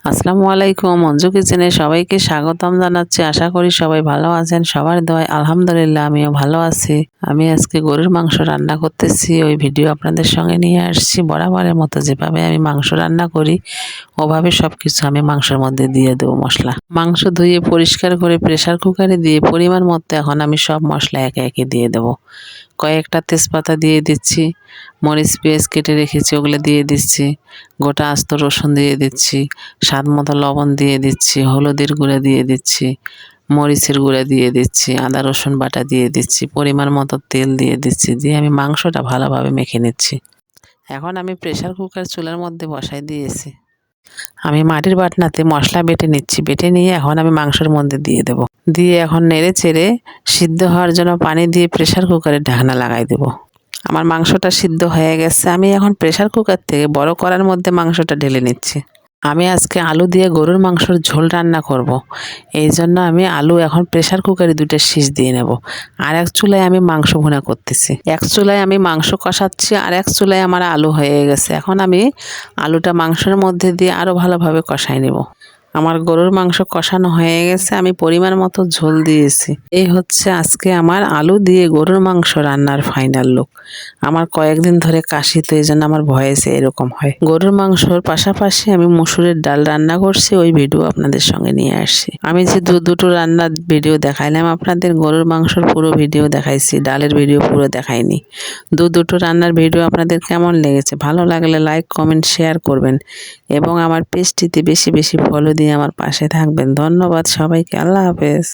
আসসালামু আলাইকুম। মঞ্জু কিচেনে সবাইকে স্বাগতম জানাচ্ছি। আশা করি সবাই ভালো আছেন। সবার দোয়ায় আলহামদুলিল্লাহ আমিও ভালো আছি। আমি আজকে গরুর মাংস রান্না করতেছি, ওই ভিডিও আপনাদের সঙ্গে নিয়ে আসছি। বরাবরের মতো যেভাবে আমি মাংস রান্না করি ওভাবে সব কিছু আমি মাংসের মধ্যে দিয়ে দেবো মশলা। মাংস ধুয়ে পরিষ্কার করে প্রেসার কুকারে দিয়ে পরিমাণ মতো এখন আমি সব মশলা একে একে দিয়ে দেবো। কয়েকটা তেজপাতা দিয়ে দিচ্ছি, মরিচ পেঁয়াজ কেটে রেখেছি ওগুলো দিয়ে দিচ্ছি, গোটা আস্ত রসুন দিয়ে দিচ্ছি, স্বাদ মতো লবণ দিয়ে দিচ্ছি, হলুদের গুঁড়া দিয়ে দিচ্ছি, মরিচের গুঁড়া দিয়ে দিচ্ছি, আদা রসুন বাটা দিয়ে দিচ্ছি, পরিমাণ মতো তেল দিয়ে দিচ্ছি, দিয়ে আমি মাংসটা ভালোভাবে মেখে নিচ্ছি। এখন আমি প্রেসার কুকার চুলার মধ্যে বসাই দিয়েছি। আমি মাটির বাটনাতে মশলা বেটে নিচ্ছি, বেটে নিয়ে এখন আমি মাংসের মধ্যে দিয়ে দেব। দিয়ে এখন নেড়ে চেড়ে সিদ্ধ হওয়ার জন্য পানি দিয়ে প্রেসার কুকারের ঢাকনা লাগাই দেব। আমার মাংসটা সিদ্ধ হয়ে গেছে। আমি এখন প্রেসার কুকার থেকে বড় কড়ার মধ্যে মাংসটা ঢেলে নিচ্ছি। আমি আজকে আলু দিয়ে গরুর মাংসের ঝোল রান্না করব। এই জন্য আমি আলু এখন প্রেসার কুকারে 2টা সিজ দিয়ে নেব। আর এক চুলায় আমি মাংস ভুনা করতেছি। এক চুলায় আমি মাংস কষাচ্ছি, আর এক চুলায় আমার আলু হয়ে গেছে। এখন আমি আলুটা মাংসের মধ্যে দিয়ে আরও ভালোভাবে কষাই নেব। আমার গরুর মাংস কষানো হয়ে গেছে, আমি পরিমাণ মতো ঝোল দিয়েছি। এই হচ্ছে আজকে আমার আলু দিয়ে গরুর মাংস রান্নার ফাইনাল লুক। আমার কয়েকদিন ধরে কাশি, তো এই জন্য আমার ভয়েসে এরকম হয়। গরুর মাংসর পাশাপাশি আমি মসুরের ডাল রান্না করছি, ওই ভিডিও আপনাদের সঙ্গে নিয়ে আসছি। আমি যে দুটো রান্নার ভিডিও দেখাইলাম আপনাদের, গরুর মাংসর পুরো ভিডিও দেখাইছি, ডালের ভিডিও পুরো দেখাইনি। দুটো রান্নার ভিডিও আপনাদের কেমন লেগেছে? ভালো লাগলে লাইক কমেন্ট শেয়ার করবেন এবং আমার পেজটিতে বেশি বেশি ফলো দিয়ে আমার পাশে থাকবেন। ধন্যবাদ সবাইকে। আল্লাহ হাফেজ।